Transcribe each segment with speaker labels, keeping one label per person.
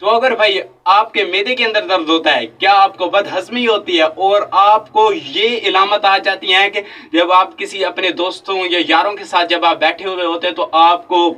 Speaker 1: तो अगर भाई आपके मैदे के अंदर दर्द होता है, क्या आपको बदहजमी होती है और आपको ये इलामत आ जाती है कि जब आप किसी अपने दोस्तों या यारों के साथ जब आप बैठे हुए होते हैं तो आपको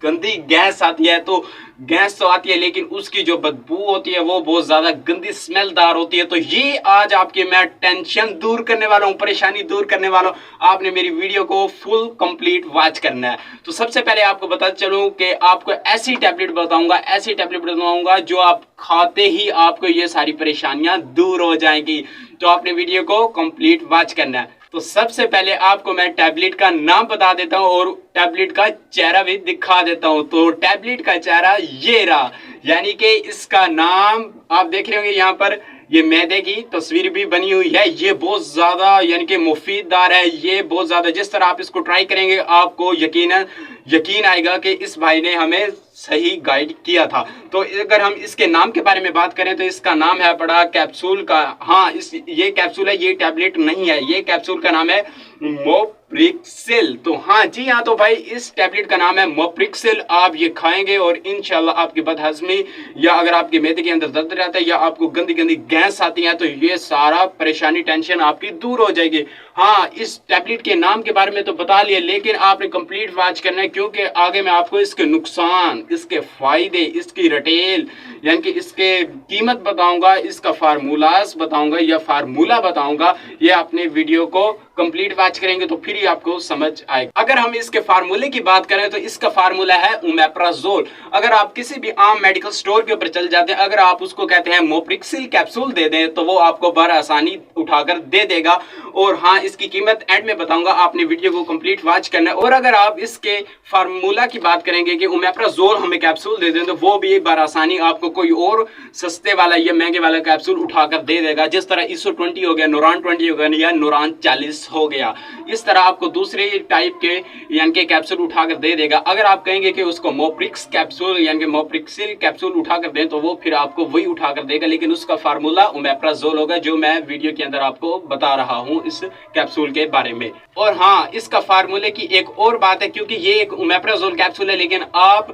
Speaker 1: गंदी गैस आती है, तो गैस तो आती है लेकिन उसकी जो बदबू होती है वो बहुत ज्यादा गंदी स्मेलदार होती है। तो ये आज आपके मैं टेंशन दूर करने वाला हूँ, परेशानी दूर करने वाला हूँ। आपने मेरी वीडियो को फुल कंप्लीट वॉच करना है। तो सबसे पहले आपको बता चलूं कि आपको ऐसी टैबलेट बताऊंगा जो आप खाते ही आपको ये सारी परेशानियां दूर हो जाएंगी। तो आपने वीडियो को कंप्लीट वॉच करना है। तो सबसे पहले आपको मैं टैबलेट का नाम बता देता हूं और टैबलेट का चेहरा भी दिखा देता हूं। तो टैबलेट का चेहरा ये रहा, यानी कि इसका नाम आप देख रहे होंगे यहाँ पर, ये मैदे की तस्वीर भी बनी हुई है। ये बहुत ज्यादा यानी कि मुफीददार है, ये बहुत ज्यादा, जिस तरह आप इसको ट्राई करेंगे आपको यकीन आएगा कि इस भाई ने हमें सही गाइड किया था। तो अगर हम इसके नाम के बारे में बात करें तो इसका नाम है बड़ा कैप्सूल का, हाँ ये कैप्सूल है, ये टैबलेट नहीं है। ये कैप्सूल का नाम है मोप्रिक्सिल। तो हाँ जी हाँ, तो भाई इस टैबलेट का नाम है मोप्रिक्सिल। आप ये खाएंगे और इंशाल्लाह आपकी बदहजमी या अगर आपके मैदे के अंदर दर्द रहता है या आपको गंदी गंदी गैस आती है तो ये सारा परेशानी टेंशन आपकी दूर हो जाएगी। हाँ, इस टैबलेट के नाम के बारे में तो बता लिया, लेकिन आपने कंप्लीट वॉच करना है क्योंकि आगे मैं आपको इसके नुकसान, इसके फायदे, इसकी रिटेल यानी कि इसके कीमत बताऊंगा, इसका फार्मूलास बताऊंगा या फार्मूला बताऊंगा। ये अपने वीडियो को कंप्लीट वॉच करेंगे तो फिर ही आपको समझ आएगा। अगर हम इसके फार्मूले की बात करें तो इसका फार्मूला है ओमेप्राजोल। अगर आप किसी भी आम मेडिकल स्टोर के ऊपर चल जाते हैं, अगर आप उसको कहते हैं मोप्रिक्सिल कैप्सूल दे दें तो वो आपको बड़ा आसानी उठाकर दे देगा। और हाँ, इसकी कीमत एंड में बताऊंगा, आपने वीडियो को कंप्लीट वॉच करना है। और अगर आप इसके फार्मूला की बात करेंगे कि ओमेप्राजोल हमें कैप्सूल दे दें तो वो भी बड़ा आसानी आपको कोई और सस्ते वाला या महंगे वाला कैप्सूल उठाकर दे देगा। जिस तरह ISO 20 हो गया, नोरान 20 हो गया या नोरान 40 हो गया, इस तरह आपको दूसरे टाइप के यानी कि कैप्सूल उठाकर दे देगा। अगर आप कहेंगे कि उसको मोप्रिक्स कैप्सूल यानी कि मोप्रिक्सिल कैप्सूल उठाकर दें तो वो फिर आपको वही उठाकर देगा, लेकिन उसका फार्मूला ओमेप्राजोल होगा जो मैं वीडियो के अंदर आपको बता रहा हूं इस कैप्सूल के बारे में। और हाँ, इसका फार्मूले की एक और बात है, क्योंकि ये एक ओमेप्राजोल कैप्सूल है लेकिन आप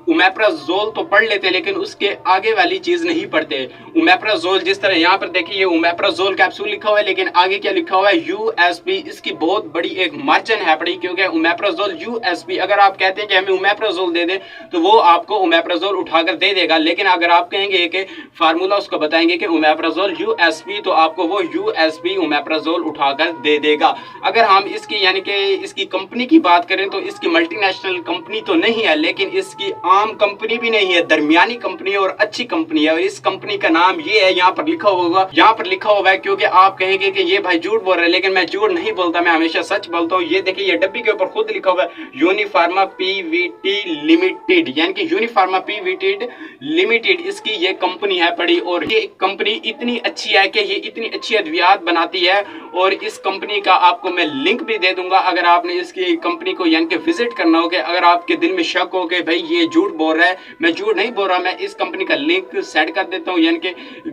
Speaker 1: ओमेप्राजोल तो पढ़ लेते लेकिन उसके आगे वाली चीज नहीं पढ़ते। ओमेप्राजोल जिस तरह यहाँ पर देखिए ये ओमेप्राजोल कैप्सूल लिखा हुआ है, लेकिन आगे क्या लिखा हुआ है, यूएसपी। इसकी बहुत बड़ी एक मार्जिन है पड़ी, क्योंकि ओमेप्राजोल यूएसपी। अगर आप कहते हैं कि हमें ओमेप्राजोल दे दें तो वो आपको ओमेप्राजोल उठाकर दे देगा, लेकिन अगर आप कहेंगे कि फार्मूला उसको बताएंगे कि ओमेप्राजोल यूएसपी तो आपको वो यूएसपी ओमेप्राजोल उठाकर दे देगा। अगर हम इसकी यानी कि इसकी कंपनी की बात करें तो इसकी मल्टीनेशनल कंपनी तो नहीं है, लेकिन इसकी आम कंपनी भी नहीं है, दरमियानी कंपनी है और अच्छी कंपनी है। और इस कंपनी का नाम ये है, यहाँ पर लिखा होगा, यहाँ पर लिखा हुआ है, क्योंकि आप कहेंगे कि ये भाई झूठ बोल रहे हैं, लेकिन मैं झूठ नहीं बोलता, मैं हमेशा सच बोलता हूँ। ये देखिए ये डब्बी के ऊपर खुद लिखा हुआ है यूनिफार्मा पीवीटी लिमिटेड, यानी कि यूनिफार्मा पीवीटी लिमिटेड इसकी ये कंपनी है पड़ी। और ये कंपनी इतनी अच्छी है कि ये इतनी अच्छी अद्वियात बनाती है। और इस कंपनी का आपको मैं लिंक भी दे दूंगा, अगर आपने इसकी कंपनी को यानी कि विजिट करना हो, कि अगर आपके दिल में शक हो कि भाई ये झूठ बोल रहा है, मैं झूठ नहीं बोल रहा, मैं इस कंपनी का लिंक सेंड कर देता हूँ, यानी कि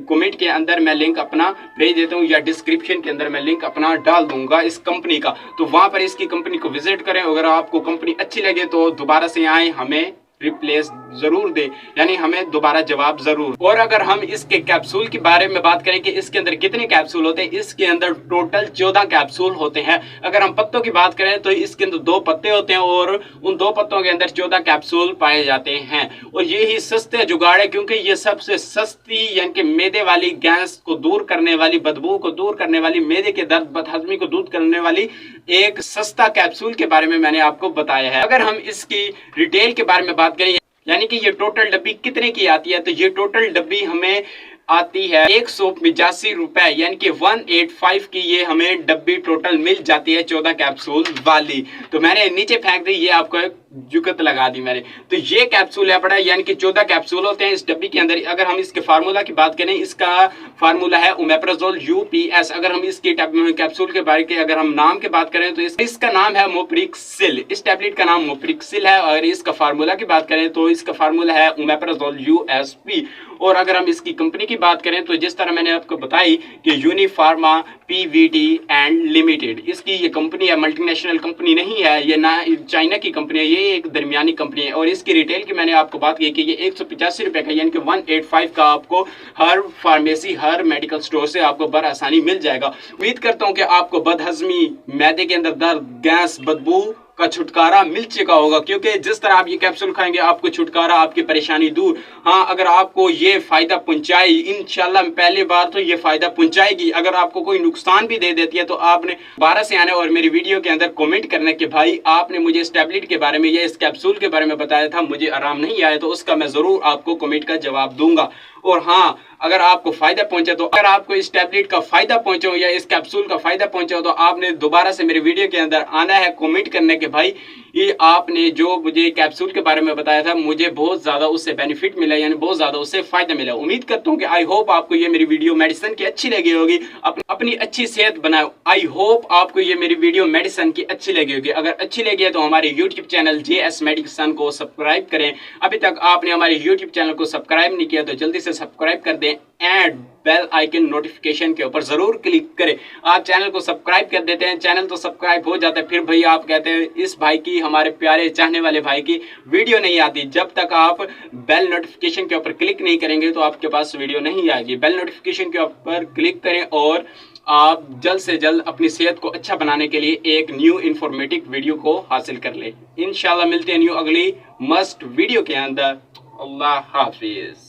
Speaker 1: कमेंट के अंदर मैं लिंक अपना भेज देता हूँ या डिस्क्रिप्शन के अंदर मैं लिंक अपना डाल दूंगा इस कंपनी का। तो वहां पर इसकी कंपनी को विजिट करें। अगर आपको कंपनी अच्छी लगे तो दोबारा से आए, हमें रिप्लेस जरूर दे, यानी हमें दोबारा जवाब जरूर। और अगर हम इसके कैप्सूल के बारे में बात करें कि इसके अंदर कितने कैप्सूल होते हैं, इसके अंदर टोटल 14 कैप्सूल होते हैं। अगर हम पत्तों की बात करें तो इसके अंदर 2 पत्ते होते हैं और उन 2 पत्तों के अंदर 14 कैप्सूल पाए जाते हैं। और ये ही सस्ते जुगाड़ है, क्योंकि ये सबसे सस्ती यानी कि मैदे वाली गैस को दूर करने वाली, बदबू को दूर करने वाली, मैदे के दर्द बदहजमी को दूर करने वाली एक सस्ता कैप्सूल के बारे में मैंने आपको बताया है। अगर हम इसकी रिटेल के बारे में बात करें, यानी कि ये टोटल डब्बी कितने की आती है, तो ये टोटल डब्बी हमें आती है 185 रुपए, यानी कि 185 की ये हमें डब्बी टोटल मिल जाती है 14 कैप्सूल वाली। तो मैंने नीचे फेंक दी, ये आपको एक जुकत लगा दी मैंने। तो ये कैप्सूल है बड़ा, यानी कि 14 कैप्सूल होते हैं इस डब्बी के अंदर। अगर हम इसके फार्मूला की बात करें, इसका फार्मूला है ओमेप्राजोल यूपीएस। अगर हम इसकी कैप्सूल के बारे के अगर हम नाम की बात करें तो इसका नाम है मोप्रिक्सिल। इस टैबलेट का नाम मोप्रिक्सिल है। और इसका फार्मूला की बात करें तो इसका फार्मूला है ओमेप्राजोल यूएसपी। और अगर हम इसकी कंपनी की बात करें तो जिस तरह मैंने आपको बताई कि यूनिफार्मा पीवीटी एंड लिमिटेड इसकी ये कंपनी है, मल्टीनेशनल कंपनी नहीं है, ये ना चाइना की कंपनी है, ये एक दरमियानी कंपनी है और इसकी रिटेल की मैंने आपको बात की कि ये 185 रुपये का यानी कि 185 का आपको हर फार्मेसी हर मेडिकल स्टोर से आपको बर आसानी मिल जाएगा। उम्मीद करता हूँ कि आपको बदहजमी, मैदे के अंदर दर्द, गैस, बदबू का छुटकारा मिल चुका होगा, क्योंकि जिस तरह आप ये कैप्सूल खाएंगे आपको छुटकारा, आपकी परेशानी दूर। हाँ, अगर आपको ये फायदा पहुंचाए, इंशाल्लाह पहली बार तो ये फायदा पहुंचाएगी। अगर आपको कोई नुकसान भी दे देती है तो आपने दोबारा से आना और मेरी वीडियो के अंदर कमेंट करने के भाई आपने मुझे इस टैबलेट के बारे में या इस कैप्सूल के बारे में बताया था, मुझे आराम नहीं आया, तो उसका मैं जरूर आपको कमेंट का जवाब दूंगा। और हाँ, अगर आपको फायदा पहुंचे तो अगर आपको इस टैबलेट का फायदा पहुंचे या इस कैप्सूल का फायदा पहुंचे तो आपने दोबारा से मेरे वीडियो के अंदर आना है कमेंट करने के भाई ये आपने जो मुझे कैप्सूल के बारे में बताया था मुझे बहुत ज्यादा उससे बेनिफिट मिला, यानी बहुत ज्यादा उससे फायदा मिला। उम्मीद करता हूँ कि आई होप आपको ये मेरी वीडियो मेडिसिन की अच्छी लगी होगी। अपनी अच्छी सेहत बनाओ। आई होप आपको ये मेरी वीडियो मेडिसिन की अच्छी लगी होगी। अगर अच्छी लगी है तो हमारे यूट्यूब चैनल JS मेडिसिन को सब्सक्राइब करें। अभी तक आपने हमारे यूट्यूब चैनल को सब्सक्राइब नहीं किया तो जल्दी से सब्सक्राइब कर दें एंड बेल आइकन नोटिफिकेशन के ऊपर जरूर क्लिक करें। आप चैनल को सब्सक्राइब कर देते हैं, चैनल तो सब्सक्राइब हो जाता है, फिर भाई आप कहते हैं इस भाई की, हमारे प्यारे चाहने वाले भाई की वीडियो नहीं आती। जब तक आप बेल नोटिफिकेशन के ऊपर क्लिक नहीं करेंगे तो आपके पास वीडियो नहीं आएगी। बेल नोटिफिकेशन के ऊपर क्लिक करें और आप जल्द से जल्द अपनी सेहत को अच्छा बनाने के लिए एक न्यू इंफॉर्मेटिव वीडियो को हासिल कर ले। इंशाल्लाह मिलते हैं न्यू अगली मस्ट वीडियो के अंदर। अल्लाह हाफिज।